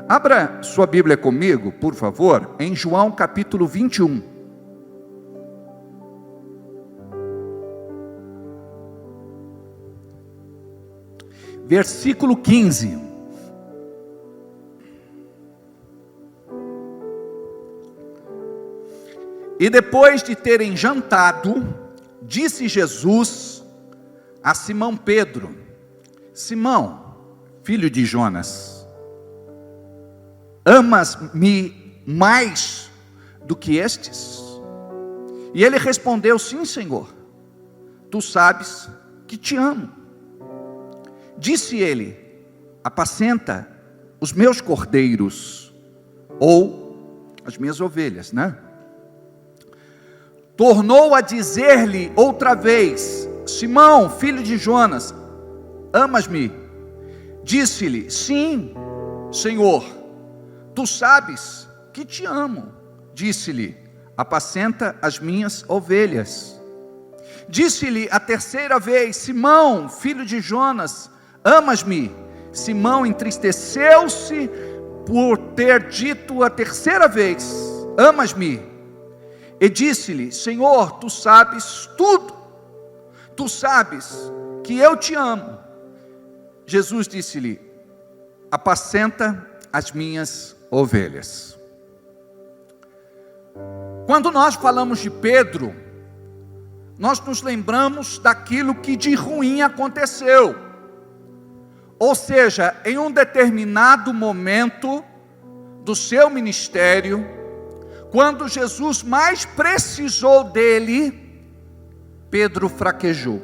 Abra sua Bíblia comigo, por favor, em João capítulo 21. Versículo 15. E depois de terem jantado, disse Jesus a Simão Pedro: Simão, filho de Jonas, amas-me mais do que estes? E ele respondeu: sim, Senhor, tu sabes que te amo. Disse ele: apacenta os meus cordeiros, ou as minhas ovelhas, né? Tornou a dizer-lhe outra vez: Simão, filho de Jonas, amas-me? Disse-lhe: sim, Senhor, tu sabes que te amo. Disse-lhe: apacenta as minhas ovelhas. Disse-lhe a terceira vez: Simão, filho de Jonas, amas-me? Simão entristeceu-se por ter dito a terceira vez: amas-me? E disse-lhe: Senhor, tu sabes tudo, tu sabes que eu te amo. Jesus disse-lhe: apacenta as minhas ovelhas. Quando nós falamos de Pedro, nós nos lembramos daquilo que de ruim aconteceu. Ou seja, em um determinado momento do seu ministério, quando Jesus mais precisou dele, Pedro fraquejou.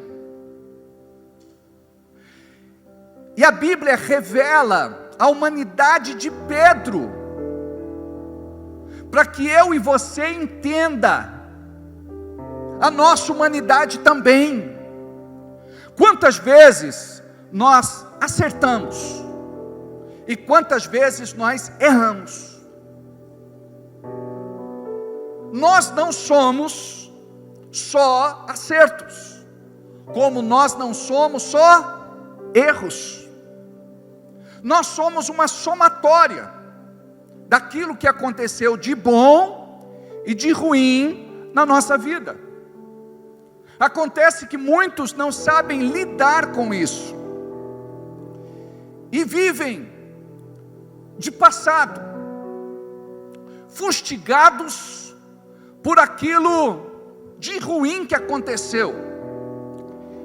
E a Bíblia revela a humanidade de Pedro, para que eu e você entenda a nossa humanidade também. Quantas vezes nós acertamos e quantas vezes nós erramos. Nós não somos só acertos, como nós não somos só erros. Nós somos uma somatória daquilo que aconteceu de bom e de ruim na nossa vida. Acontece que muitos não sabem lidar com isso e vivem de passado, fustigados por aquilo de ruim que aconteceu.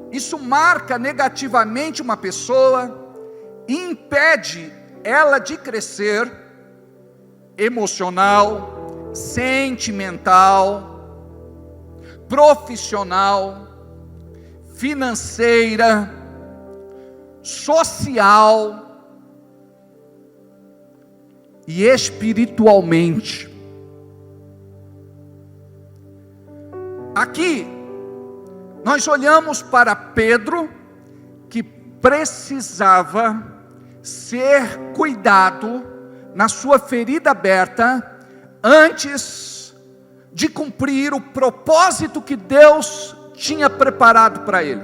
Isso marca negativamente uma pessoa e impede ela de crescer emocional, sentimental, profissional, financeira, social e espiritualmente. Aqui, nós olhamos para Pedro, que precisava ser cuidado na sua ferida aberta, antes de cumprir o propósito que Deus tinha preparado para ele.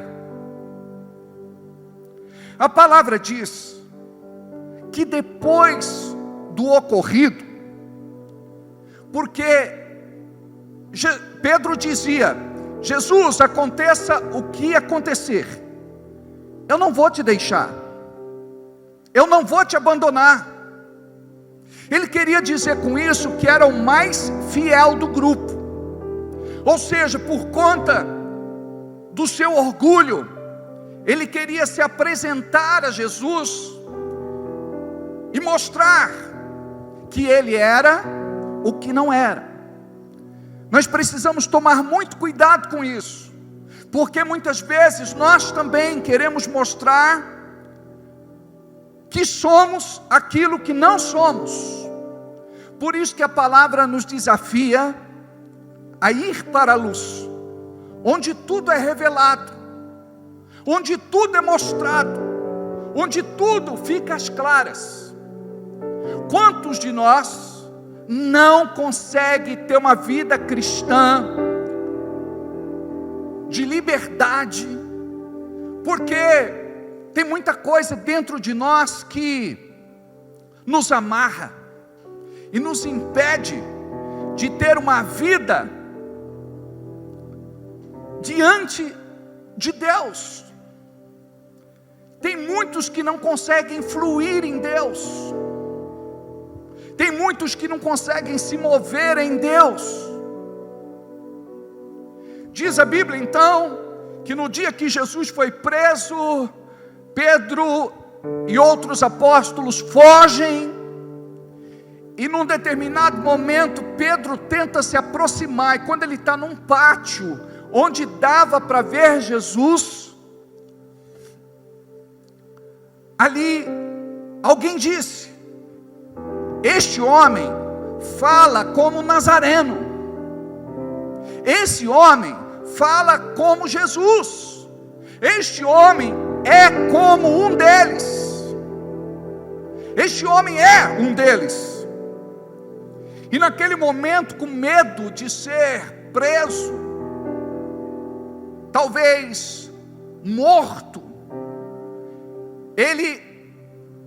A palavra diz que depois do ocorrido, porque Pedro dizia: Jesus, aconteça o que acontecer, eu não vou te deixar, eu não vou te abandonar. Ele queria dizer com isso que era o mais fiel do grupo. Ou seja, por conta do seu orgulho, ele queria se apresentar a Jesus e mostrar que ele era o que não era. Nós precisamos tomar muito cuidado com isso, porque muitas vezes nós também queremos mostrar que somos aquilo que não somos. Por isso que a palavra nos desafia a ir para a luz, onde tudo é revelado, onde tudo é mostrado, onde tudo fica às claras. Quantos de nós não conseguem ter uma vida cristã de liberdade, porque tem muita coisa dentro de nós que nos amarra e nos impede de ter uma vida diante de Deus. Tem muitos que não conseguem fluir em Deus. Tem muitos que não conseguem se mover em Deus. Diz a Bíblia então, que no dia que Jesus foi preso, Pedro e outros apóstolos fogem, e num determinado momento, Pedro tenta se aproximar, e quando ele está num pátio, onde dava para ver Jesus, ali, alguém disse: este homem fala como Nazareno, esse homem fala como Jesus, este homem é como um deles, este homem é um deles. E naquele momento, com medo de ser preso, talvez morto, ele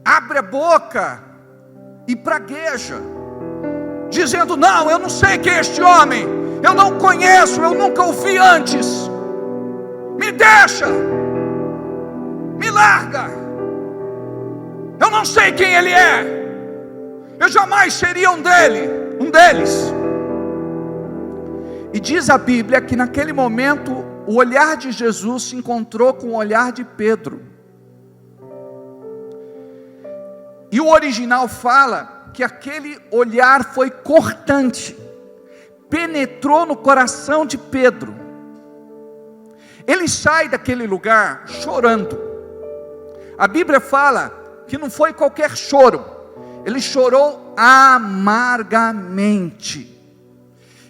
abre a boca e pragueja, dizendo: não, eu não sei quem é este homem, eu não conheço, eu nunca o vi antes, me deixa, me larga, eu não sei quem ele é, eu jamais seria um deles. E diz a Bíblia que naquele momento o olhar de Jesus se encontrou com o olhar de Pedro. E o original fala que aquele olhar foi cortante, penetrou no coração de Pedro. Ele sai daquele lugar chorando. A Bíblia fala que não foi qualquer choro, ele chorou amargamente.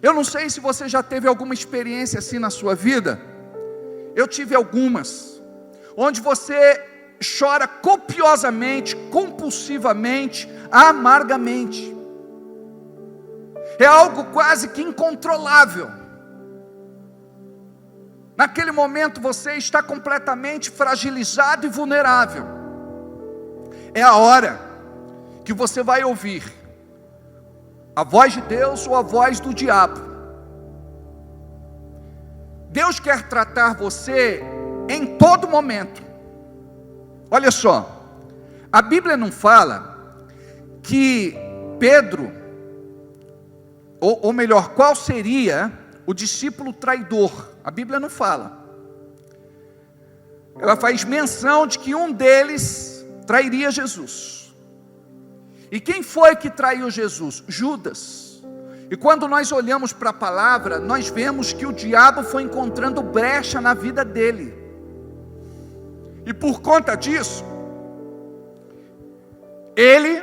Eu não sei se você já teve alguma experiência assim na sua vida. Eu tive algumas, onde você chora copiosamente, compulsivamente, amargamente. É algo quase que incontrolável. Naquele momento você está completamente fragilizado e vulnerável. É a hora que você vai ouvir a voz de Deus ou a voz do diabo. Deus quer tratar você em todo momento. Olha só, a Bíblia não fala que Pedro, ou melhor, qual seria o discípulo traidor. A Bíblia não fala. Ela faz menção de que um deles trairia Jesus. E quem foi que traiu Jesus? Judas. E quando nós olhamos para a palavra, nós vemos que o diabo foi encontrando brecha na vida dele. E por conta disso, ele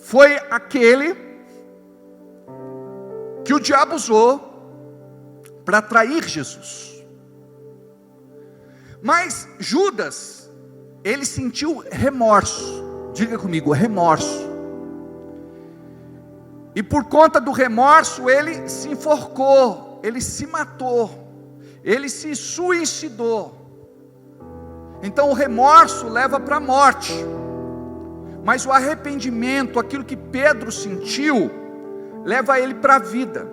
foi aquele que o diabo usou para trair Jesus. Mas Judas, ele sentiu remorso. Diga comigo, remorso. E por conta do remorso, ele se enforcou, ele se matou, ele se suicidou. Então o remorso leva para a morte, mas o arrependimento, aquilo que Pedro sentiu, leva ele para a vida,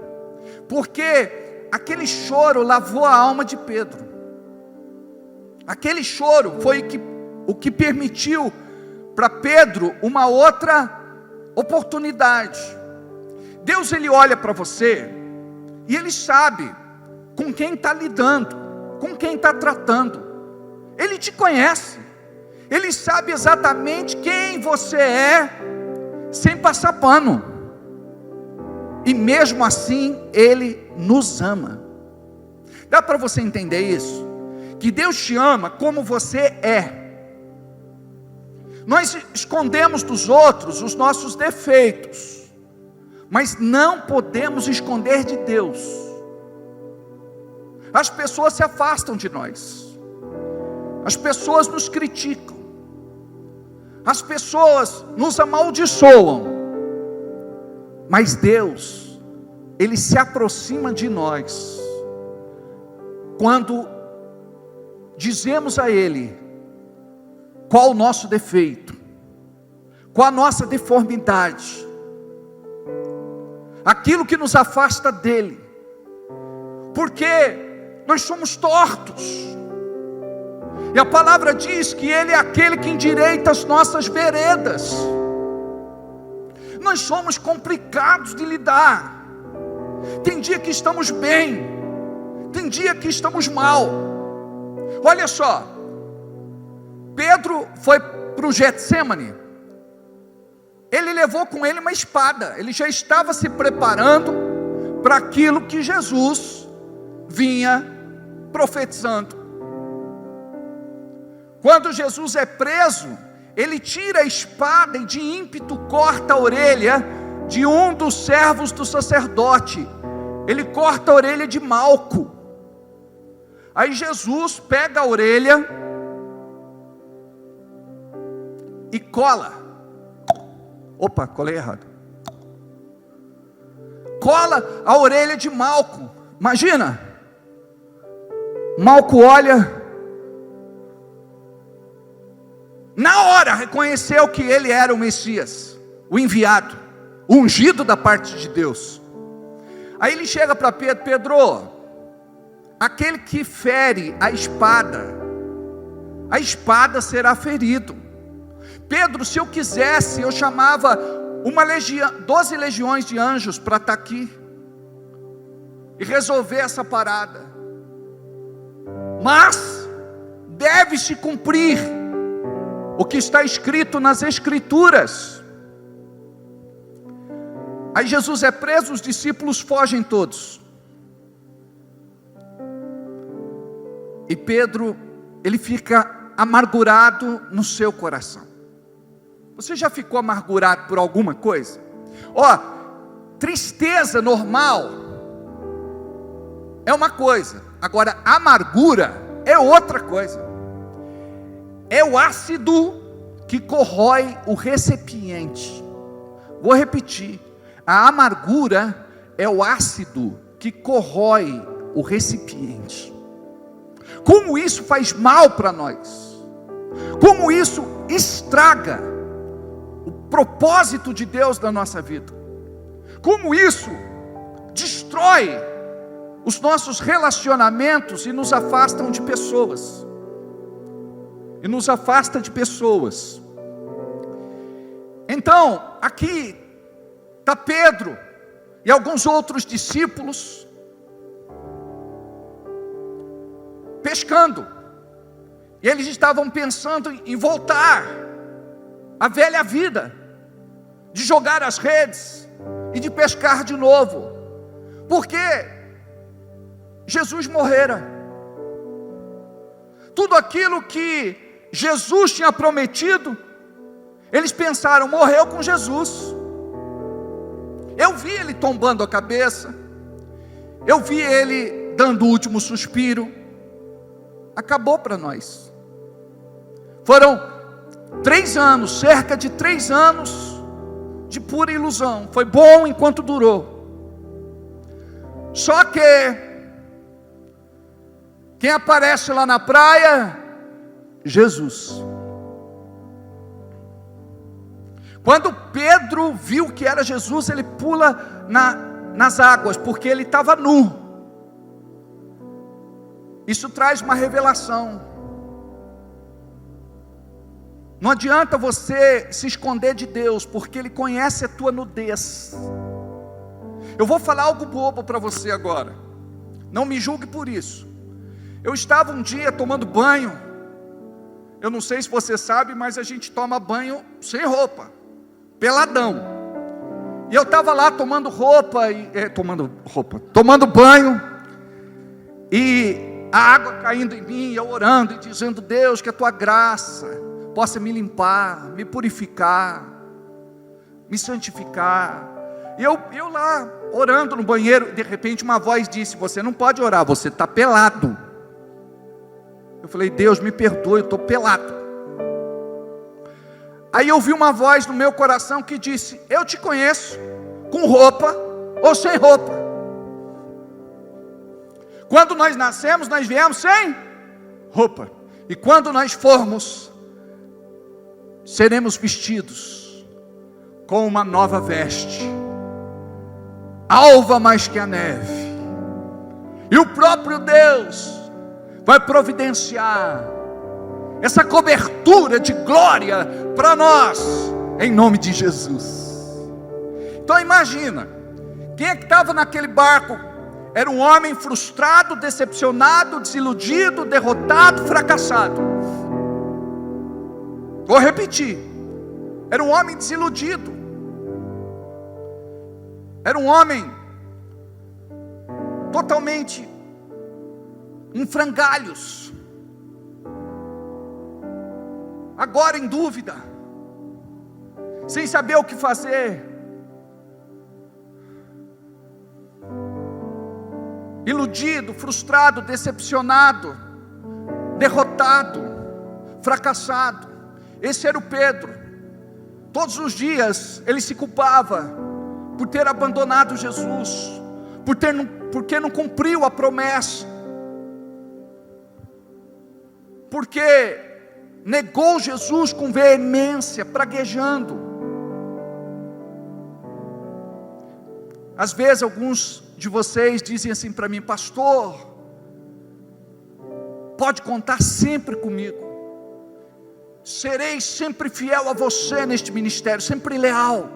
porque aquele choro lavou a alma de Pedro. Aquele choro foi o que permitiu para Pedro uma outra oportunidade. Deus, ele olha para você e ele sabe com quem está lidando, com quem está tratando. Ele te conhece, ele sabe exatamente quem você é, sem passar pano. E mesmo assim, ele nos ama. Dá para você entender isso? Que Deus te ama como você é. Nós escondemos dos outros os nossos defeitos, mas não podemos esconder de Deus. As pessoas se afastam de nós, as pessoas nos criticam, as pessoas nos amaldiçoam, mas Deus, ele se aproxima de nós quando dizemos a Ele qual o nosso defeito, com a nossa deformidade, aquilo que nos afasta dele, porque nós somos tortos, e a palavra diz que ele é aquele que endireita as nossas veredas. Nós somos complicados de lidar. Tem dia que estamos bem, tem dia que estamos mal. Olha só, Pedro foi para o Getsêmani, ele levou com ele uma espada, ele já estava se preparando para aquilo que Jesus vinha profetizando. Quando Jesus é preso, ele tira a espada e de ímpeto corta a orelha de um dos servos do sacerdote. Ele corta a orelha de Malco. Aí Jesus pega a orelha e cola. Opa, colei errado. Cola a orelha de Malco. Imagina, Malco olha, na hora reconheceu que ele era o Messias, o enviado, o ungido da parte de Deus. Aí ele chega para Pedro: Pedro, aquele que fere a espada será ferido. Pedro, se eu quisesse, eu chamava 12 legiões de anjos para estar aqui e resolver essa parada, mas deve-se cumprir o que está escrito nas Escrituras. Aí Jesus é preso, os discípulos fogem todos, e Pedro, ele fica amargurado no seu coração. Você já ficou amargurado por alguma coisa? Tristeza normal é uma coisa, agora amargura é outra coisa. É o ácido que corrói o recipiente. Vou repetir: a amargura é o ácido que corrói o recipiente. Como isso faz mal para nós, como isso estraga o propósito de Deus na nossa vida, como isso destrói os nossos relacionamentos e nos afastam de pessoas. Então, aqui está Pedro e alguns outros discípulos pescando, e eles estavam pensando em voltar à velha vida, de jogar as redes e de pescar de novo, porque Jesus morrera. Tudo aquilo que Jesus tinha prometido, eles pensaram: morreu com Jesus. Eu vi ele tombando a cabeça, eu vi ele dando o último suspiro. Acabou para nós. Foram 3 anos, cerca de 3 anos de pura ilusão. Foi bom enquanto durou. Só que quem aparece lá na praia? Jesus. Quando Pedro viu que era Jesus, ele pula nas águas, porque ele estava nu. Isso traz uma revelação. Não adianta você se esconder de Deus, porque Ele conhece a tua nudez. Eu vou falar algo bobo para você agora, não me julgue por isso. Eu estava um dia tomando banho. Eu não sei se você sabe, mas a gente toma banho sem roupa, peladão. E eu estava lá tomando banho, e a água caindo em mim, eu orando e dizendo: Deus, que a tua graça possa me limpar, me purificar, me santificar. E eu lá orando no banheiro, de repente uma voz disse: você não pode orar, você está pelado. Eu falei: Deus, me perdoe, eu estou pelado. Aí eu vi uma voz no meu coração que disse: eu te conheço, com roupa ou sem roupa. Quando nós nascemos, nós viemos sem roupa, e quando nós formos, seremos vestidos com uma nova veste, alva mais que a neve. E o próprio Deus vai providenciar essa cobertura de glória para nós, em nome de Jesus. Então imagina, quem é que estava naquele barco? Era um homem frustrado, decepcionado, desiludido, derrotado, fracassado. Vou repetir, era um homem desiludido, era um homem totalmente em frangalhos, agora em dúvida, sem saber o que fazer, iludido, frustrado, decepcionado, derrotado, fracassado. Esse era o Pedro. Todos os dias ele se culpava por ter abandonado Jesus, porque não cumpriu a promessa, porque negou Jesus com veemência, praguejando. Às vezes alguns de vocês dizem assim para mim: pastor, pode contar sempre comigo, serei sempre fiel a você neste ministério, sempre leal,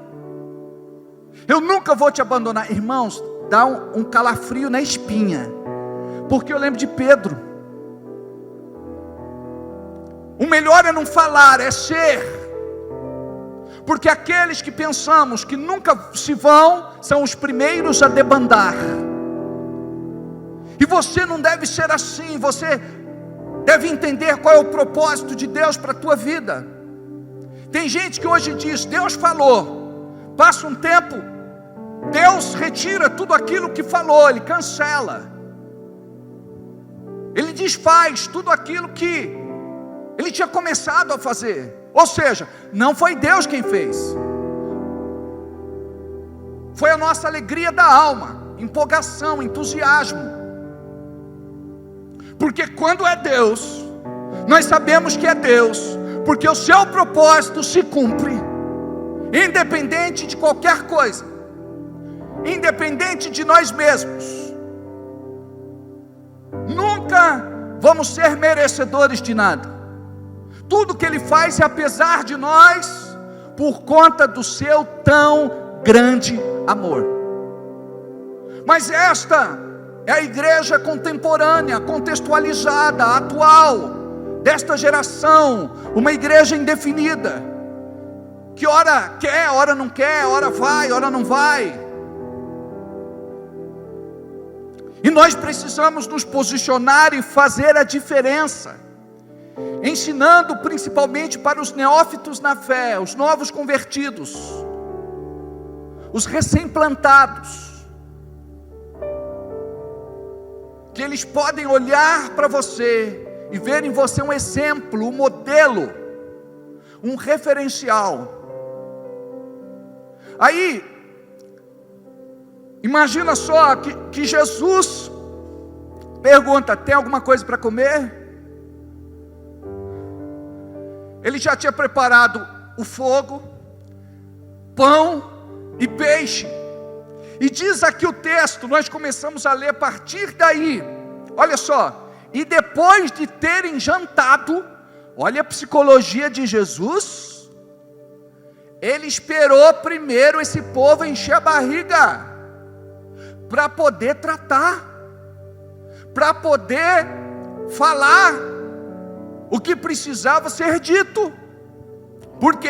eu nunca vou te abandonar. Irmãos, dá um calafrio na espinha, porque eu lembro de Pedro. O melhor é não falar, é ser. Porque aqueles que pensamos que nunca se vão, são os primeiros a debandar. E você não deve ser assim. Você deve entender qual é o propósito de Deus para a tua vida. Tem gente que hoje diz: Deus falou, passa um tempo, Deus retira tudo aquilo que falou, Ele cancela, Ele desfaz tudo aquilo que Ele tinha começado a fazer. Ou seja, não foi Deus quem fez, foi a nossa alegria da alma, empolgação, entusiasmo. Porque quando é Deus, nós sabemos que é Deus, porque o seu propósito se cumpre, independente de qualquer coisa, independente de nós mesmos. Nunca vamos ser merecedores de nada. Tudo que Ele faz é apesar de nós, por conta do seu tão grande amor. Mas esta é a igreja contemporânea, contextualizada, atual, desta geração, uma igreja indefinida, que ora quer, ora não quer, ora vai, ora não vai. E nós precisamos nos posicionar e fazer a diferença, ensinando principalmente para os neófitos na fé, os novos convertidos, os recém-plantados, que eles podem olhar para você e ver em você um exemplo, um modelo, um referencial. Aí, imagina só que Jesus pergunta: tem alguma coisa para comer? Ele já tinha preparado o fogo, pão e peixe. E diz aqui o texto, nós começamos a ler a partir daí. Olha só: e depois de terem jantado, olha a psicologia de Jesus, Ele esperou primeiro esse povo encher a barriga, para poder tratar, para poder falar o que precisava ser dito, porque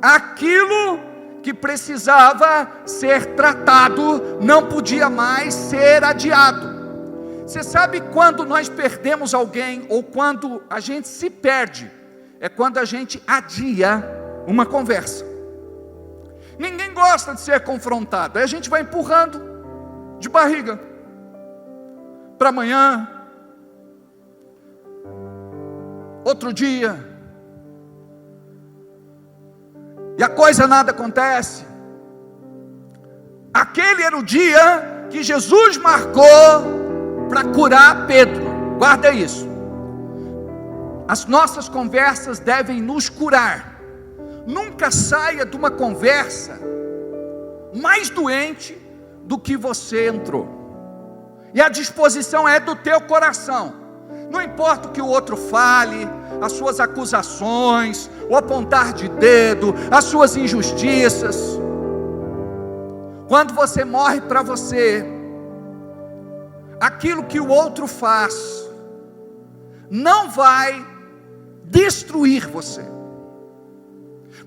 aquilo que precisava ser tratado não podia mais ser adiado. Você sabe quando nós perdemos alguém, ou quando a gente se perde? É quando a gente adia uma conversa. Ninguém gosta de ser confrontado, aí a gente vai empurrando de barriga para amanhã, outro dia, e a coisa nada acontece. Aquele era o dia que Jesus marcou para curar Pedro. Guarda isso. As nossas conversas devem nos curar. Nunca saia de uma conversa mais doente do que você entrou. E a disposição é do teu coração. Não importa o que o outro fale, as suas acusações, o apontar de dedo, as suas injustiças. Quando você morre para você, aquilo que o outro faz não vai destruir você.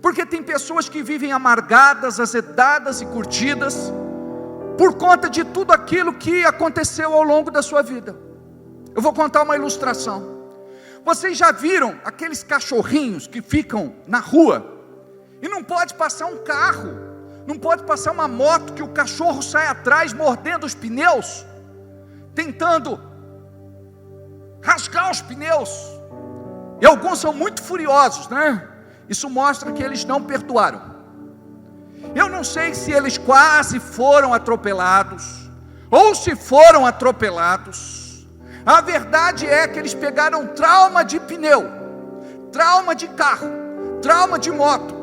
Porque tem pessoas que vivem amargadas, azedadas e curtidas por conta de tudo aquilo que aconteceu ao longo da sua vida. Eu vou contar uma ilustração. Vocês já viram aqueles cachorrinhos que ficam na rua e não pode passar um carro, não pode passar uma moto, que o cachorro sai atrás mordendo os pneus, tentando rasgar os pneus, e alguns são muito furiosos, né? Isso mostra que eles não perdoaram. Eu não sei se eles quase foram atropelados, ou se foram atropelados. A verdade é que eles pegaram trauma de pneu, trauma de carro, trauma de moto.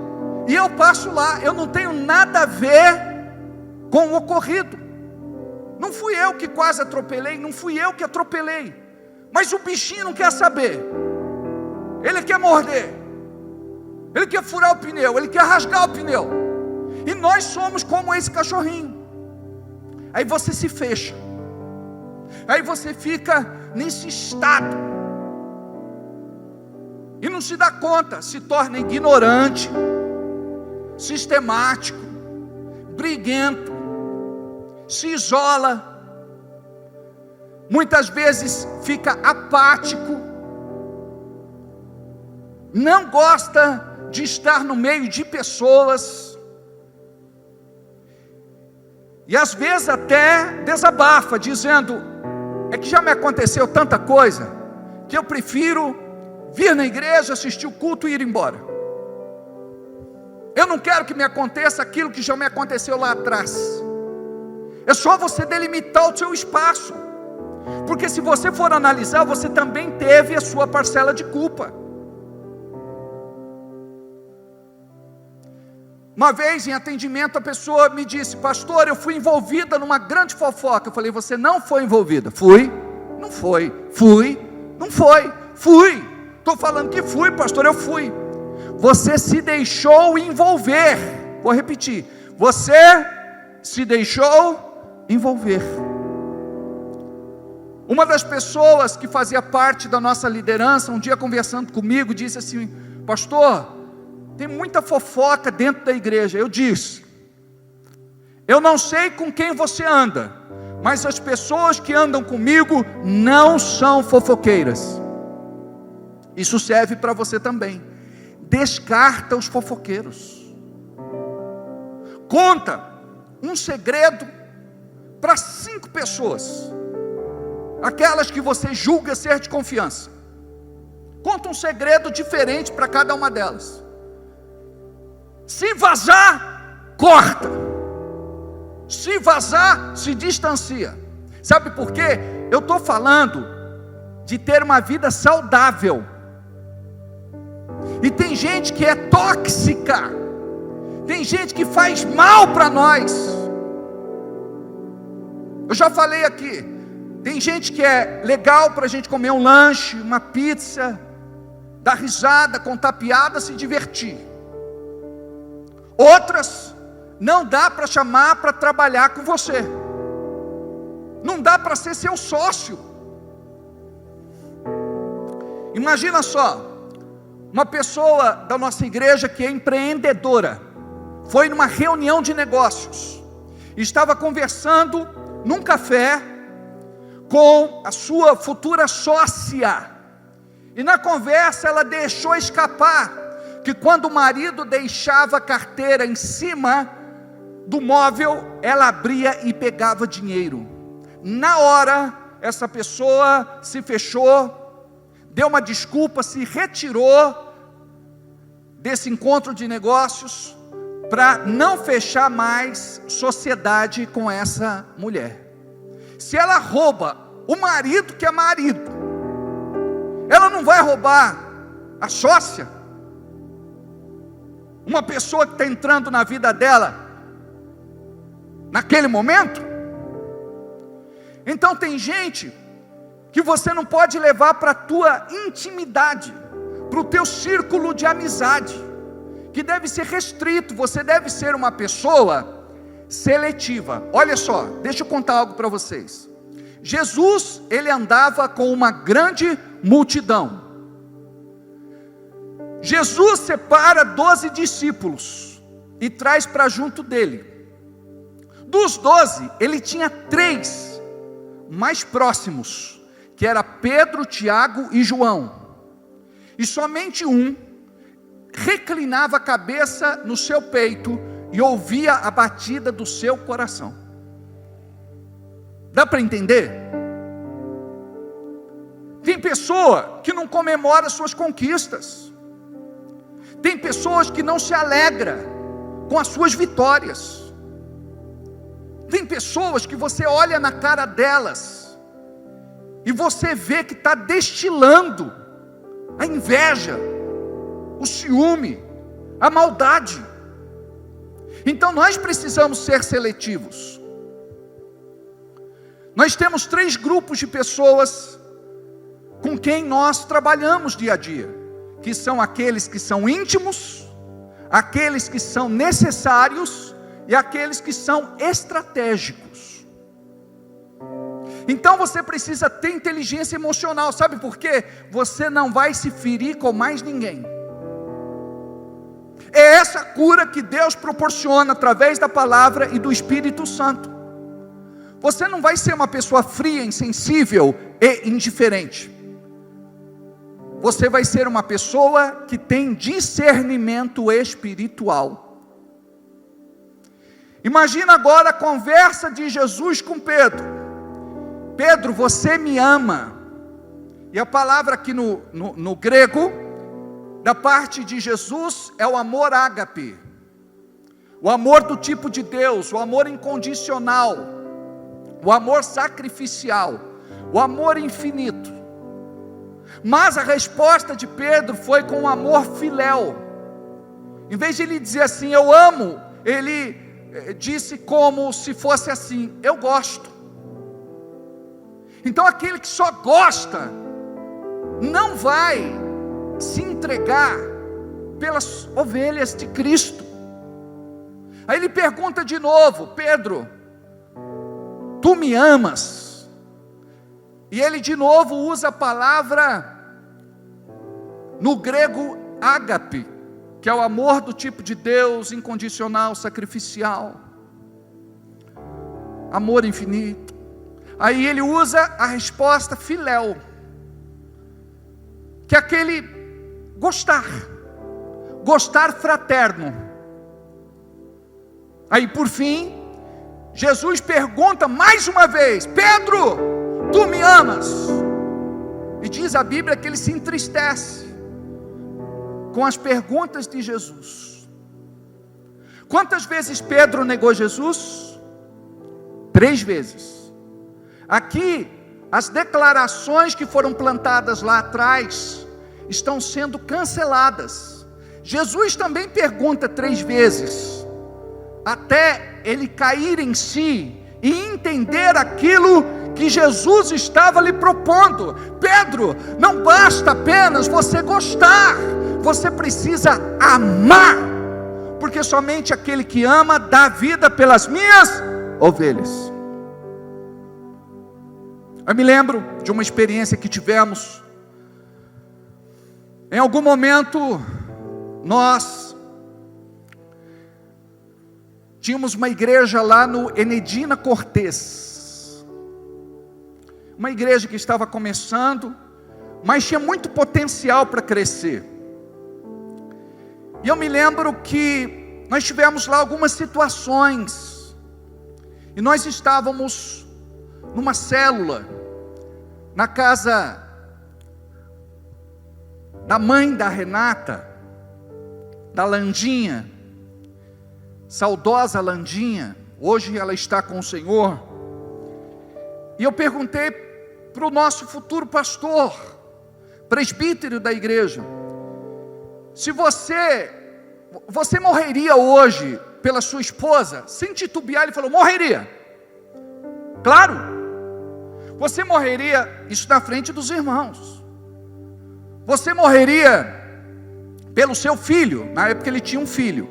E eu passo lá, eu não tenho nada a ver com o ocorrido. Não fui eu que quase atropelei, não fui eu que atropelei. Mas o bichinho não quer saber. Ele quer morder. Ele quer furar o pneu, ele quer rasgar o pneu. E nós somos como esse cachorrinho. Aí você se fecha. Aí você fica nesse estado. E não se dá conta, se torna ignorante, sistemático, briguento, se isola, muitas vezes fica apático, não gosta de estar no meio de pessoas, e às vezes até desabafa, dizendo: é que já me aconteceu tanta coisa, que eu prefiro vir na igreja, assistir o culto e ir embora. Eu não quero que me aconteça aquilo que já me aconteceu lá atrás. É só você delimitar o seu espaço, porque se você for analisar, você também teve a sua parcela de culpa. Uma vez em atendimento, a pessoa me disse: pastor, eu fui envolvida numa grande fofoca. Eu falei: você não foi envolvida. Fui, não foi. Fui, não foi. Fui, estou falando que fui, pastor, eu fui. Você se deixou envolver. Vou repetir: você se deixou envolver. Uma das pessoas que fazia parte da nossa liderança, um dia conversando comigo, disse assim: pastor, tem muita fofoca dentro da igreja. Eu disse: eu não sei com quem você anda, mas as pessoas que andam comigo não são fofoqueiras. Isso serve para você também. Descarta os fofoqueiros. Conta um segredo para 5 pessoas, aquelas que você julga ser de confiança. Conta um segredo diferente para cada uma delas. Se vazar, corta. Se vazar, se distancia. Sabe por quê? Eu estou falando de ter uma vida saudável. E tem gente que é tóxica. Tem gente que faz mal para nós. Eu já falei aqui. Tem gente que é legal para a gente comer um lanche, uma pizza, dar risada, contar piada, se divertir. Outras não dá para chamar para trabalhar com você. Não dá para ser seu sócio. Imagina só, uma pessoa da nossa igreja que é empreendedora, foi numa reunião de negócios, estava conversando num café com a sua futura sócia, e na conversa ela deixou escapar que quando o marido deixava a carteira em cima do móvel, ela abria e pegava dinheiro. Na hora, essa pessoa se fechou, deu uma desculpa, se retirou desse encontro de negócios, para não fechar mais sociedade com essa mulher. Se ela rouba o marido que é marido, ela não vai roubar a sócia? uma pessoa que está entrando na vida dela naquele momento. Então tem gente que você não pode levar para a tua intimidade, para o teu círculo de amizade, que deve ser restrito. Você deve ser uma pessoa seletiva. Olha só, deixa eu contar algo para vocês. Jesus, ele andava com uma grande multidão. Jesus separa 12 discípulos e traz para junto dele. Dos 12, ele tinha 3 mais próximos, que era Pedro, Tiago e João. E somente um reclinava a cabeça no seu peito e ouvia a batida do seu coração. Dá para entender? Tem pessoa que não comemora suas conquistas. Tem pessoas que não se alegra com as suas vitórias. Tem pessoas que você olha na cara delas e você vê que está destilando a inveja, o ciúme, a maldade. Então nós precisamos ser seletivos. Nós temos 3 grupos de pessoas com quem nós trabalhamos dia a dia, que são aqueles que são íntimos, aqueles que são necessários e aqueles que são estratégicos. Então você precisa ter inteligência emocional. Sabe por quê? Você não vai se ferir com mais ninguém. É essa cura que Deus proporciona através da palavra e do Espírito Santo. Você não vai ser uma pessoa fria, insensível e indiferente. Você vai ser uma pessoa que tem discernimento espiritual. Imagina agora a conversa de Jesus com Pedro. Pedro, você me ama. E a palavra aqui no grego, da parte de Jesus, é o amor ágape. O amor do tipo de Deus, o amor incondicional, o amor sacrificial, o amor infinito. Mas a resposta de Pedro foi com um amor filéu. Em vez de ele dizer assim, eu amo, ele disse como se fosse assim, eu gosto. Então aquele que só gosta, não vai se entregar pelas ovelhas de Cristo. Aí ele pergunta de novo, Pedro, tu me amas? E ele de novo usa a palavra no grego ágape, que é o amor do tipo de Deus, incondicional, sacrificial, amor infinito. Aí ele usa a resposta filéu, que é aquele gostar fraterno. Aí por fim, Jesus pergunta mais uma vez, Pedro, tu me amas? E diz a Bíblia que ele se entristece com as perguntas de Jesus. Quantas vezes Pedro negou Jesus? 3 vezes. Aqui, as declarações que foram plantadas lá atrás, estão sendo canceladas. Jesus também pergunta 3 vezes, até ele cair em si, e entender aquilo que Jesus estava lhe propondo. Pedro, não basta apenas você gostar, você precisa amar, porque somente aquele que ama dá vida pelas minhas ovelhas. Eu me lembro de uma experiência que tivemos. Em algum momento nós tínhamos uma igreja lá no Enedina Cortês, uma igreja que estava começando, mas tinha muito potencial para crescer. E eu me lembro que nós tivemos lá algumas situações, e nós estávamos numa célula, na casa da mãe da Renata, da Landinha, saudosa Landinha, hoje ela está com o Senhor. E eu perguntei para o nosso futuro pastor, presbítero da igreja, se você Você morreria hoje pela sua esposa? Sem titubear, ele falou: morreria. Claro. Você morreria, isso na frente dos irmãos. Você morreria pelo seu filho. Na época ele tinha um filho.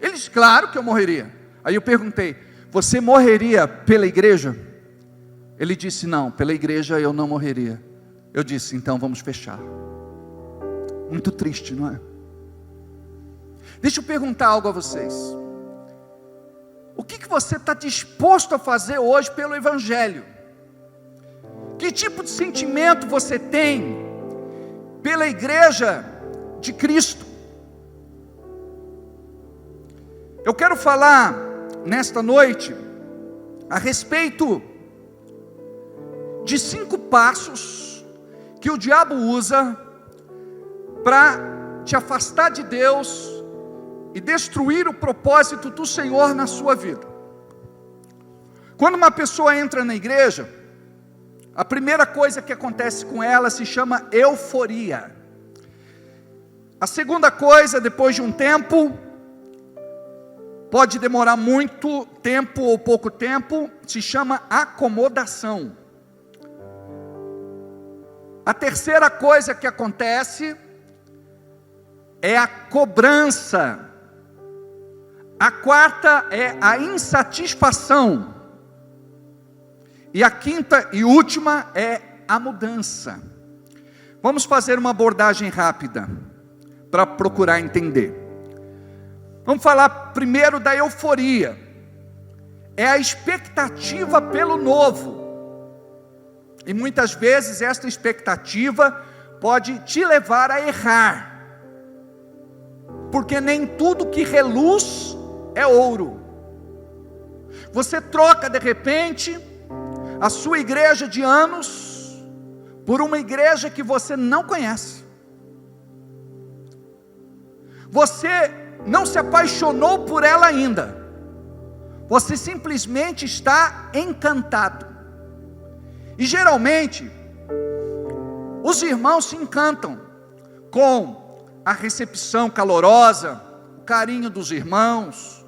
Ele disse: claro que eu morreria. Aí eu perguntei: você morreria pela igreja? Ele disse: não, pela igreja eu não morreria. Eu disse: então vamos fechar. Muito triste, não é? Deixa eu perguntar algo a vocês. O que você está disposto a fazer hoje pelo Evangelho? Que tipo de sentimento você tem pela igreja de Cristo? Eu quero falar nesta noite a respeito de 5 passos que o diabo usa para te afastar de Deus e destruir o propósito do Senhor na sua vida. Quando uma pessoa entra na igreja, a primeira coisa que acontece com ela se chama euforia. A segunda coisa, depois de um tempo, pode demorar muito tempo ou pouco tempo, se chama acomodação. A terceira coisa que acontece é a cobrança. A quarta é a insatisfação. E a quinta e última é a mudança. Vamos fazer uma abordagem rápida para procurar entender. Vamos falar primeiro da euforia. É a expectativa pelo novo. E muitas vezes esta expectativa pode te levar a errar. Porque nem tudo que reluz é ouro. Você troca de repente a sua igreja de anos por uma igreja que você não conhece. Você não se apaixonou por ela ainda. Você simplesmente está encantado. E geralmente os irmãos se encantam com a recepção calorosa, o carinho dos irmãos,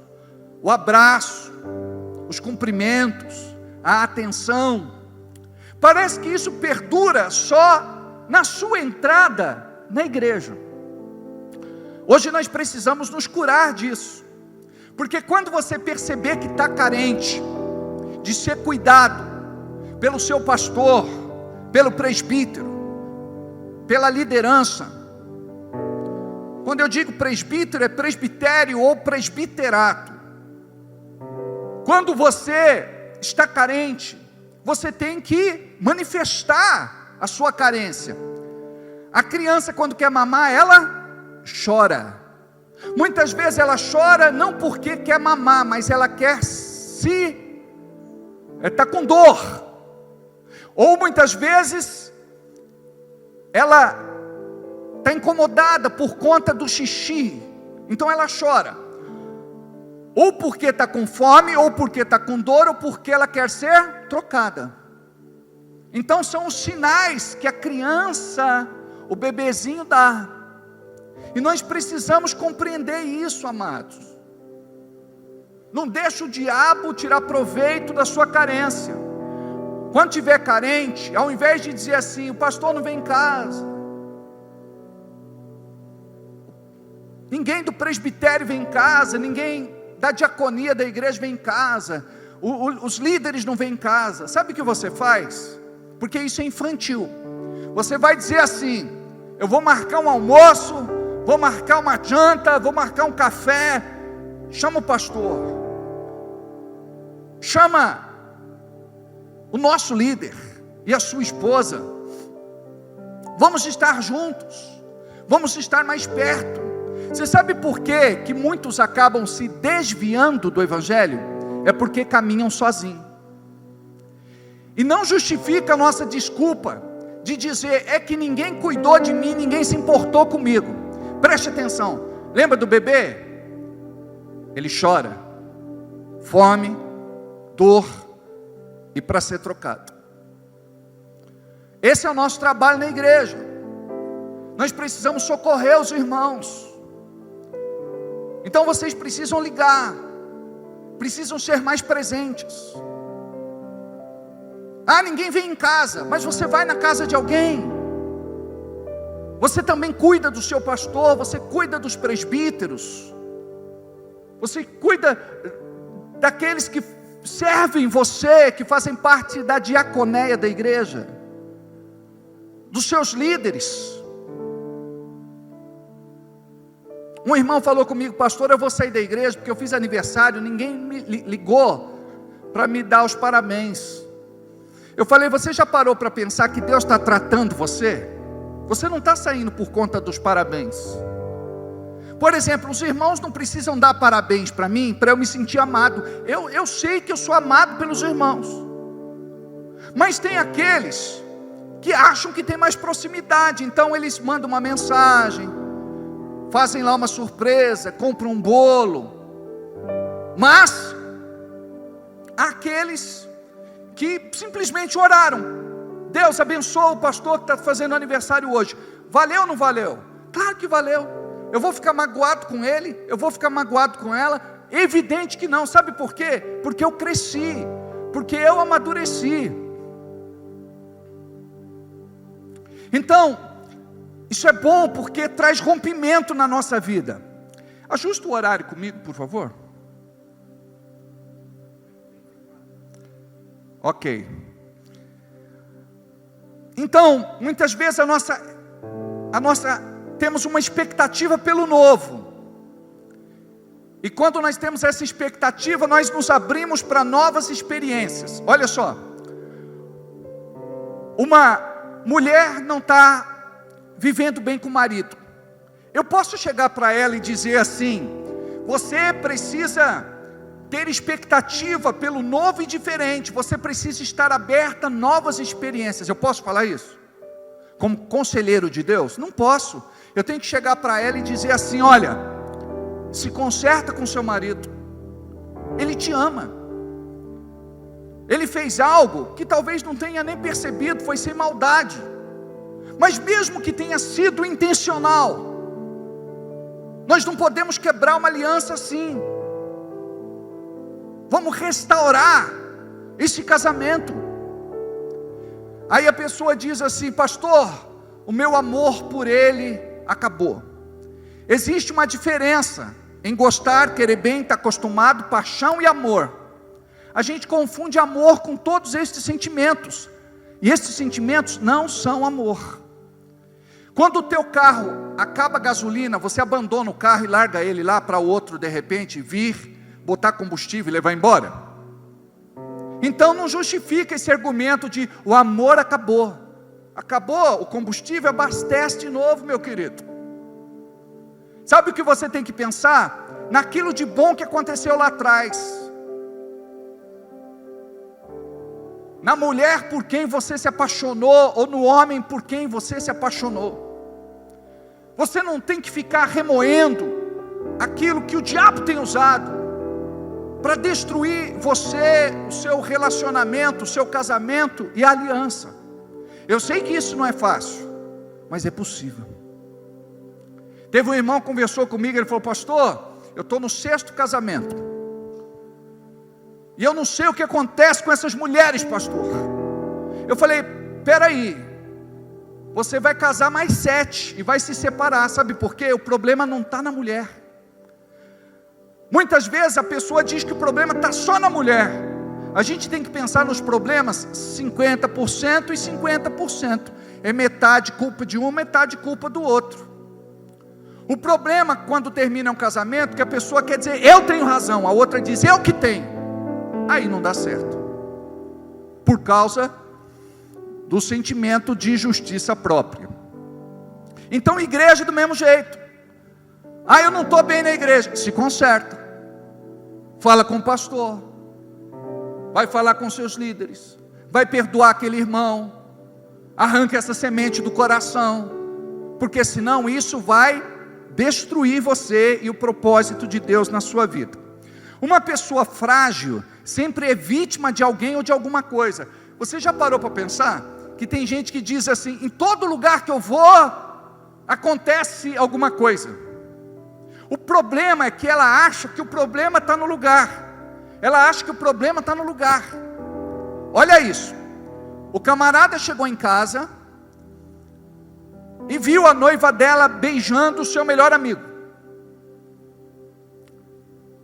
o abraço, os cumprimentos, a atenção. Parece que isso perdura só na sua entrada na igreja. Hoje nós precisamos nos curar disso, porque quando você perceber que está carente de ser cuidado pelo seu pastor, pelo presbítero, pela liderança. Quando eu digo presbítero, é presbitério ou presbiterato. Quando você está carente, você tem que manifestar a sua carência. A criança, quando quer mamar, ela chora. Muitas vezes ela chora não porque quer mamar, mas ela quer está com dor. Ou muitas vezes ela está incomodada por conta do xixi, então ela chora. Ou porque está com fome, ou porque está com dor, ou porque ela quer ser trocada. Então são os sinais que a criança, o bebezinho dá. E nós precisamos compreender isso, amados. Não deixe o diabo tirar proveito da sua carência. Quando estiver carente, ao invés de dizer assim: o pastor não vem em casa, ninguém do presbitério vem em casa, ninguém da diaconia da igreja vem em casa, os líderes não vêm em casa. Sabe o que você faz? Porque isso é infantil. Você vai dizer assim: eu vou marcar um almoço, vou marcar uma janta, vou marcar um café. Chama o pastor, chama o nosso líder e a sua esposa. Vamos estar juntos, vamos estar mais perto. Você sabe por quê que muitos acabam se desviando do Evangelho? É porque caminham sozinhos. E não justifica a nossa desculpa de dizer: é que ninguém cuidou de mim, ninguém se importou comigo. Preste atenção, lembra do bebê? Ele chora, fome, dor e para ser trocado. Esse é o nosso trabalho na igreja. Nós precisamos socorrer os irmãos. Então vocês precisam ligar, precisam ser mais presentes. Ninguém vem em casa, mas você vai na casa de alguém. Você também cuida do seu pastor, você cuida dos presbíteros, você cuida daqueles que servem você, que fazem parte da diaconeia da igreja, dos seus líderes. Um irmão falou comigo: pastor, eu vou sair da igreja porque eu fiz aniversário, ninguém me ligou para me dar os parabéns. Eu falei: você já parou para pensar que Deus está tratando você? Você não está saindo por conta dos parabéns. Por exemplo, os irmãos não precisam dar parabéns para mim, para eu me sentir amado. Eu sei que eu sou amado pelos irmãos. Mas tem aqueles que acham que tem mais proximidade, então eles mandam uma mensagem, fazem lá uma surpresa, compram um bolo. Mas há aqueles que simplesmente oraram: Deus abençoa o pastor que está fazendo aniversário hoje. Valeu ou não valeu? Claro que valeu. Eu vou ficar magoado com ele? Eu vou ficar magoado com ela? Evidente que não. Sabe por quê? Porque eu cresci, porque eu amadureci. Então, isso é bom porque traz rompimento na nossa vida. Ajusta o horário comigo, por favor. Ok. Então, muitas vezes temos uma expectativa pelo novo. E quando nós temos essa expectativa, nós nos abrimos para novas experiências. Olha só. Uma mulher não está vivendo bem com o marido. Eu posso chegar para ela e dizer assim: você precisa ter expectativa pelo novo e diferente, você precisa estar aberta a novas experiências. Eu posso falar isso? Como conselheiro de Deus? Não posso. Eu tenho que chegar para ela e dizer assim: olha, se conserta com seu marido, ele te ama, ele fez algo que talvez não tenha nem percebido, foi sem maldade, mas mesmo que tenha sido intencional, nós não podemos quebrar uma aliança assim. Vamos restaurar esse casamento. Aí a pessoa diz assim: pastor, o meu amor por ele acabou. Existe uma diferença em gostar, querer bem, estar acostumado, paixão e amor. A gente confunde amor com todos estes sentimentos, e estes sentimentos não são amor. Quando o teu carro acaba a gasolina, você abandona o carro e larga ele lá para o outro de repente vir, botar combustível e levar embora? Então não justifica esse argumento de o amor acabou. Acabou o combustível, abastece de novo, meu querido. Sabe o que você tem que pensar? Naquilo de bom que aconteceu lá atrás, na mulher por quem você se apaixonou, ou no homem por quem você se apaixonou. Você não tem que ficar remoendo aquilo que o diabo tem usado para destruir você, o seu relacionamento, o seu casamento e a aliança. Eu sei que isso não é fácil, mas é possível. Teve um irmão que conversou comigo, ele falou: pastor, eu estou no 6º casamento, e eu não sei o que acontece com essas mulheres, pastor. Eu falei: peraí, você vai casar mais 7 e vai se separar, sabe por quê? O problema não está na mulher. Muitas vezes a pessoa diz que o problema está só na mulher. A gente tem que pensar nos problemas 50% e 50%. É metade culpa de um, metade culpa do outro. O problema quando termina um casamento, que a pessoa quer dizer eu tenho razão, a outra diz eu que tenho. Aí não dá certo, por causa do sentimento de justiça própria. Então igreja do mesmo jeito. Eu não estou bem na igreja, se conserta, fala com o pastor, vai falar com seus líderes, vai perdoar aquele irmão, arranca essa semente do coração, porque senão isso vai destruir você e o propósito de Deus na sua vida. Uma pessoa frágil sempre é vítima de alguém ou de alguma coisa. Você já parou para pensar que tem gente que diz assim: em todo lugar que eu vou acontece alguma coisa. O problema é que ela acha que o problema está no lugar. Ela acha que o problema está no lugar. Olha isso. O camarada chegou em casa e viu a noiva dela beijando o seu melhor amigo.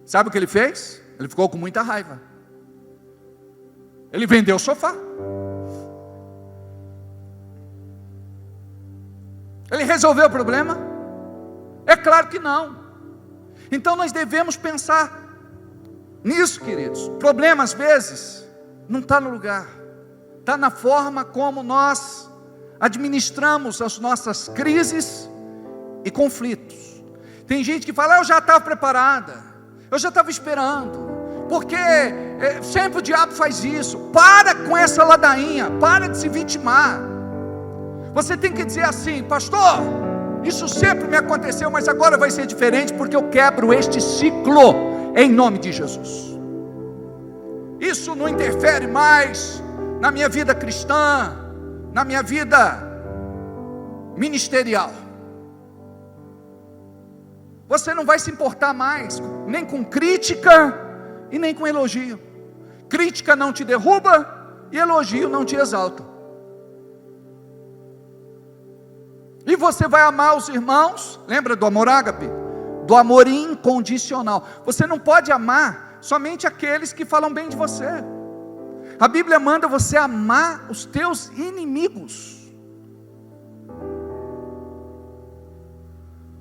Sabe o que ele fez? Ele ficou com muita raiva. Ele vendeu o sofá. Ele resolveu o problema? É claro que não. Então nós devemos pensar nisso, queridos. O problema às vezes não está no lugar, está na forma como nós administramos as nossas crises e conflitos. Tem gente que fala: eu já estava preparada, eu já estava esperando, porque sempre o diabo faz isso. Para com essa ladainha, para de se vitimar. Você tem que dizer assim: pastor, isso sempre me aconteceu, mas agora vai ser diferente, porque eu quebro este ciclo, em nome de Jesus. Isso não interfere mais na minha vida cristã, na minha vida ministerial. Você não vai se importar mais, nem com crítica e nem com elogio. Crítica não te derruba e elogio não te exalta. E você vai amar os irmãos, lembra do amor ágape? Do amor incondicional. Você não pode amar somente aqueles que falam bem de você. A Bíblia manda você amar os teus inimigos.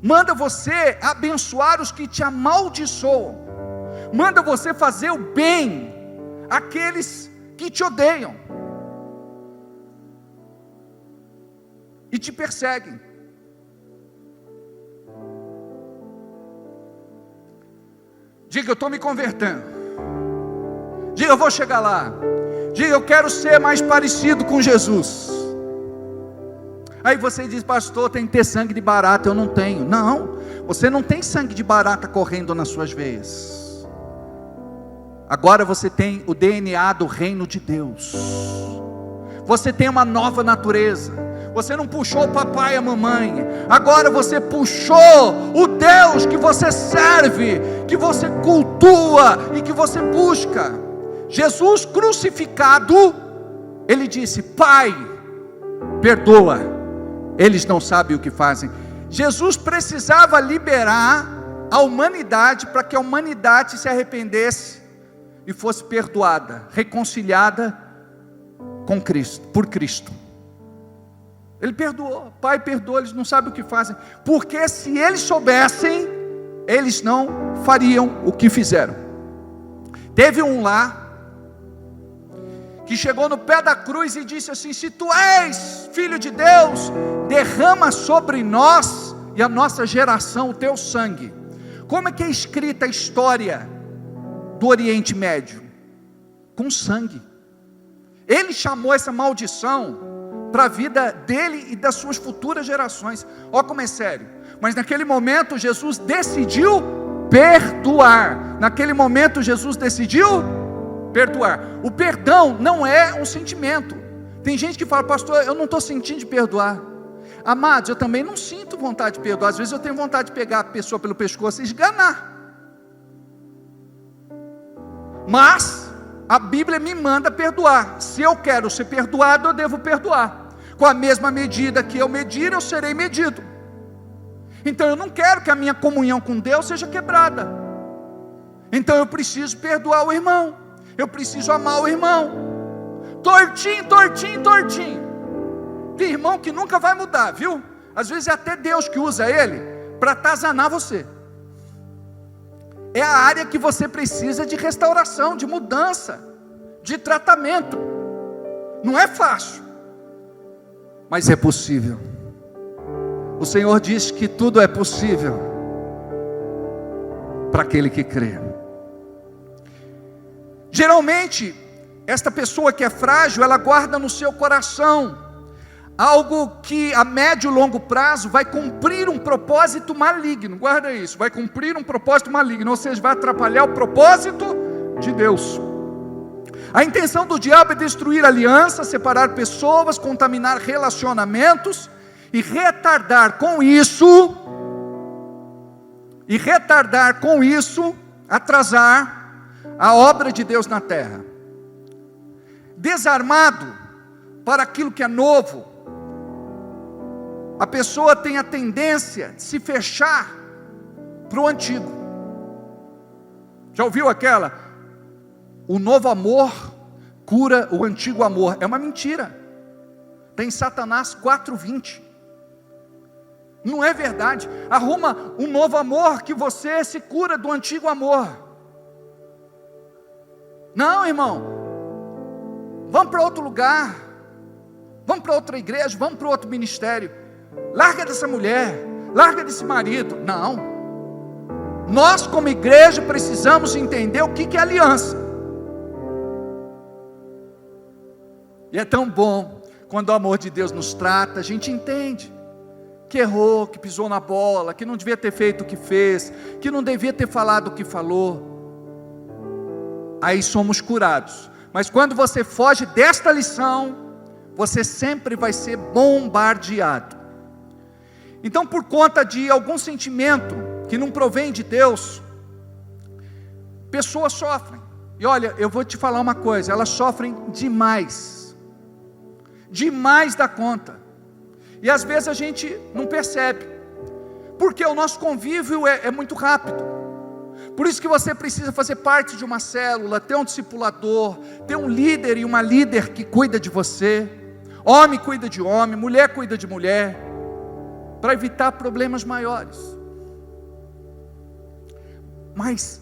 Manda você abençoar os que te amaldiçoam. Manda você fazer o bem àqueles que te odeiam e te perseguem. Diga: eu estou me convertendo. Diga: eu vou chegar lá. Diga: eu quero ser mais parecido com Jesus. Aí você diz: pastor, tem que ter sangue de barata. Eu não tenho. Não, você não tem sangue de barata correndo nas suas veias. Agora você tem o DNA do reino de Deus. Você tem uma nova natureza. Você não puxou o papai e a mamãe. Agora você puxou o Deus que você serve, que você cultua e que você busca. Jesus crucificado, ele disse: Pai, perdoa, eles não sabem o que fazem. Jesus precisava liberar a humanidade para que a humanidade se arrependesse e fosse perdoada, reconciliada com Cristo, por Cristo. Ele perdoou. Pai, perdoa, eles não sabem o que fazem. Porque se eles soubessem, eles não fariam o que fizeram. Teve um lá que chegou no pé da cruz e disse assim: se tu és filho de Deus, derrama sobre nós e a nossa geração o teu sangue. Como é que é escrita a história do Oriente Médio? Com sangue. Ele chamou essa maldição para a vida dele e das suas futuras gerações. Olha como é sério. Mas naquele momento Jesus decidiu perdoar. Naquele momento Jesus decidiu perdoar. O perdão não é um sentimento. Tem gente que fala: pastor, eu não estou sentindo de perdoar. Amados, eu também não sinto vontade de perdoar. Às vezes eu tenho vontade de pegar a pessoa pelo pescoço e esganar. Mas a Bíblia me manda perdoar. Se eu quero ser perdoado, eu devo perdoar. Com a mesma medida que eu medir, eu serei medido. Então eu não quero que a minha comunhão com Deus seja quebrada. Então eu preciso perdoar o irmão. Eu preciso amar o irmão. Tortinho, tortinho, tortinho. Tem irmão que nunca vai mudar, viu? Às vezes é até Deus que usa ele para atazanar você. É a área que você precisa de restauração, de mudança, de tratamento. Não é fácil, mas é possível. O Senhor diz que tudo é possível para aquele que crê. Geralmente, esta pessoa que é frágil, ela guarda no seu coração algo que a médio e longo prazo vai cumprir um propósito maligno. Guarda isso: vai cumprir um propósito maligno, ou seja, vai atrapalhar o propósito de Deus. A intenção do diabo é destruir alianças, separar pessoas, contaminar relacionamentos e retardar com isso e retardar com isso, atrasar a obra de Deus na terra. Desarmado para aquilo que é novo, a pessoa tem a tendência de se fechar para o antigo. Já ouviu aquela? O novo amor cura o antigo amor. É uma mentira. Tem Satanás 4:20. Não é verdade. Arruma um novo amor que você se cura do antigo amor. Não, irmão. Vamos para outro lugar. Vamos para outra igreja. Vamos para outro ministério. Larga dessa mulher. Larga desse marido. Não. Nós como igreja precisamos entender o que é aliança. E é tão bom quando o amor de Deus nos trata, a gente entende que errou, que pisou na bola, que não devia ter feito o que fez, que não devia ter falado o que falou. Aí somos curados. Mas quando você foge desta lição, você sempre vai ser bombardeado. Então, por conta de algum sentimento que não provém de Deus, pessoas sofrem. E olha, eu vou te falar uma coisa, elas sofrem demais da conta. E às vezes a gente não percebe, porque o nosso convívio é muito rápido. Por isso que você precisa fazer parte de uma célula, ter um discipulador, ter um líder e uma líder que cuida de você. Homem cuida de homem, mulher cuida de mulher, para evitar problemas maiores. Mas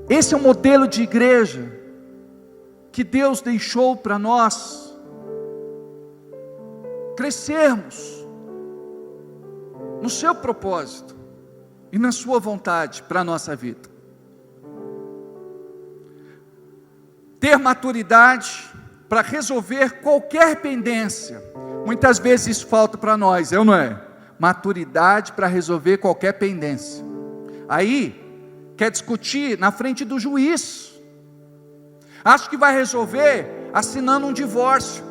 esse é o modelo de igreja que Deus deixou para nós crescermos no seu propósito e na sua vontade para a nossa vida. Ter maturidade para resolver qualquer pendência. Muitas vezes isso falta para nós, não é? Maturidade para resolver qualquer pendência. Aí, quer discutir na frente do juiz. Acho que vai resolver assinando um divórcio.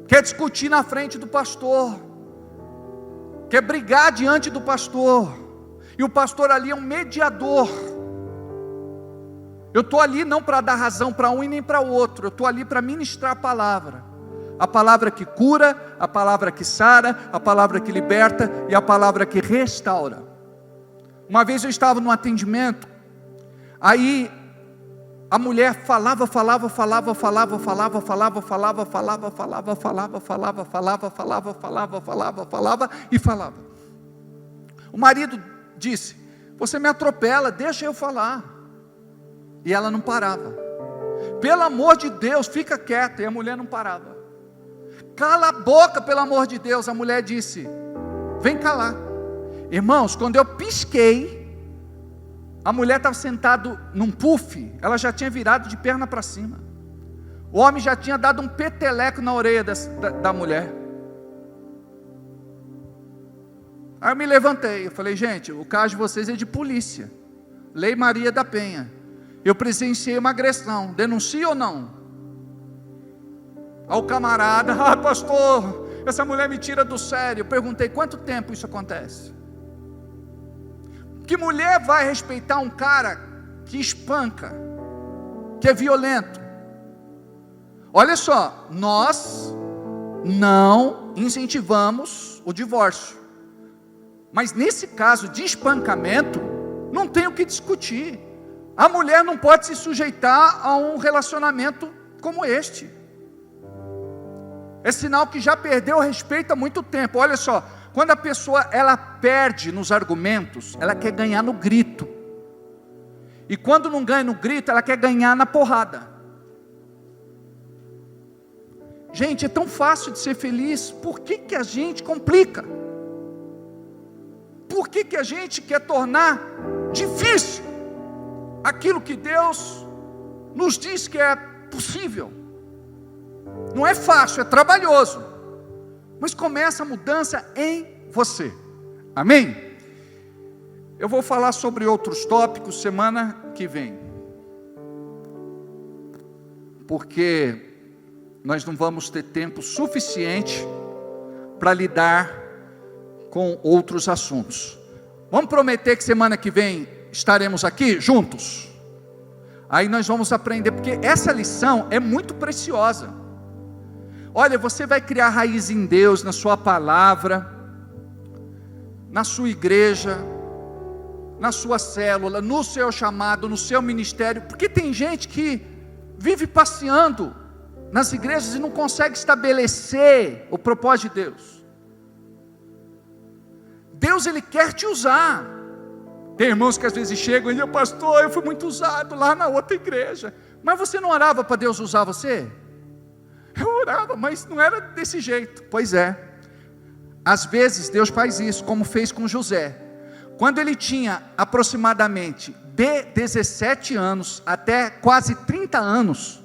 Quer discutir na frente do pastor. Quer brigar diante do pastor. E o pastor ali é um mediador. Eu estou ali não para dar razão para um e nem para o outro. Eu estou ali para ministrar a palavra. A palavra que cura, a palavra que sara, a palavra que liberta e a palavra que restaura. Uma vez eu estava num atendimento, aí a mulher falava e falava. O marido disse: você me atropela, deixa eu falar. E ela não parava. Pelo amor de Deus, fica quieta. E a mulher não parava. Cala a boca, pelo amor de Deus. A mulher disse: vem calar. Irmãos, quando eu pisquei, a mulher estava sentada num puff, ela já tinha virado de perna para cima. O homem já tinha dado um peteleco na orelha da mulher. Aí eu me levantei, eu falei: gente, o caso de vocês é de polícia, Lei Maria da Penha. Eu presenciei uma agressão, denuncio ou não? Ao camarada: ah, pastor, essa mulher me tira do sério. Eu perguntei: quanto tempo isso acontece? Que mulher vai respeitar um cara que espanca, que é violento? Olha só, nós não incentivamos o divórcio, mas nesse caso de espancamento, não tem o que discutir. A mulher não pode se sujeitar a um relacionamento como este. É sinal que já perdeu o respeito há muito tempo. Olha só, quando a pessoa ela perde nos argumentos, ela quer ganhar no grito. E quando não ganha no grito, ela quer ganhar na porrada. Gente, é tão fácil de ser feliz. Por que a gente complica? Por que a gente quer tornar difícil aquilo que Deus nos diz que é possível? Não é fácil, é trabalhoso, mas começa a mudança em você. Amém? Eu vou falar sobre outros tópicos semana que vem, porque nós não vamos ter tempo suficiente para lidar com outros assuntos. Vamos prometer que semana que vem estaremos aqui juntos? Aí nós vamos aprender, porque essa lição é muito preciosa. Olha, você vai criar raiz em Deus, na sua palavra, na sua igreja, na sua célula, no seu chamado, no seu ministério, porque tem gente que vive passeando nas igrejas e não consegue estabelecer o propósito de Deus. Deus, Ele quer te usar. Tem irmãos que às vezes chegam e dizem: pastor, eu fui muito usado lá na outra igreja. Mas você não orava para Deus usar você? Eu orava, mas não era desse jeito. Pois é, às vezes Deus faz isso, como fez com José. Quando ele tinha aproximadamente de 17 anos até quase 30 anos,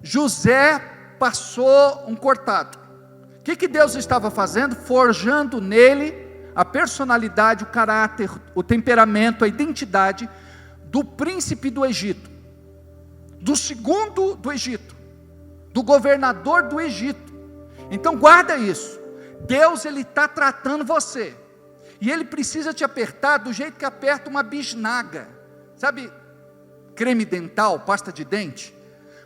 José passou um cortado. O que Deus estava fazendo? Forjando nele a personalidade, o caráter, o temperamento, a identidade do príncipe do Egito, do segundo do Egito, do governador do Egito. Então guarda isso. Deus, Ele está tratando você, e Ele precisa te apertar do jeito que aperta uma bisnaga. Sabe creme dental, pasta de dente?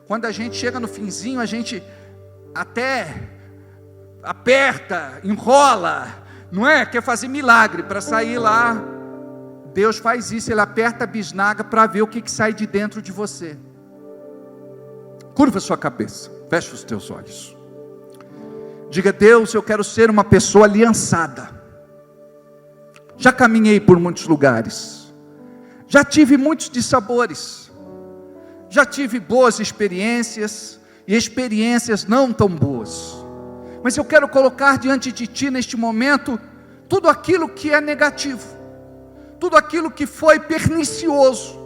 Quando a gente chega no finzinho, a gente até aperta, enrola, não é? Quer fazer milagre para sair lá. Deus faz isso, Ele aperta a bisnaga para ver o que sai de dentro de você. Curva a sua cabeça, feche os teus olhos. Diga: Deus, eu quero ser uma pessoa aliançada. Já caminhei por muitos lugares, já tive muitos dissabores, já tive boas experiências e experiências não tão boas. Mas eu quero colocar diante de Ti neste momento tudo aquilo que é negativo, tudo aquilo que foi pernicioso,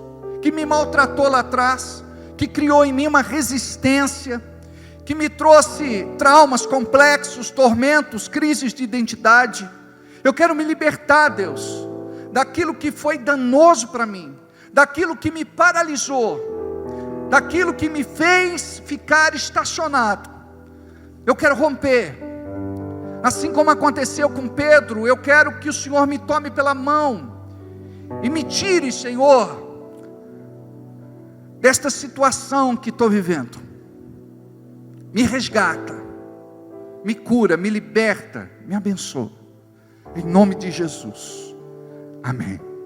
que me maltratou lá atrás, que criou em mim uma resistência, que me trouxe traumas complexos, tormentos, crises de identidade. Eu quero me libertar, Deus, daquilo que foi danoso para mim, daquilo que me paralisou, daquilo que me fez ficar estacionado. Eu quero romper, assim como aconteceu com Pedro. Eu quero que o Senhor me tome pela mão e me tire, Senhor, desta situação que estou vivendo. Me resgata, me cura, me liberta, me abençoa, em nome de Jesus, amém.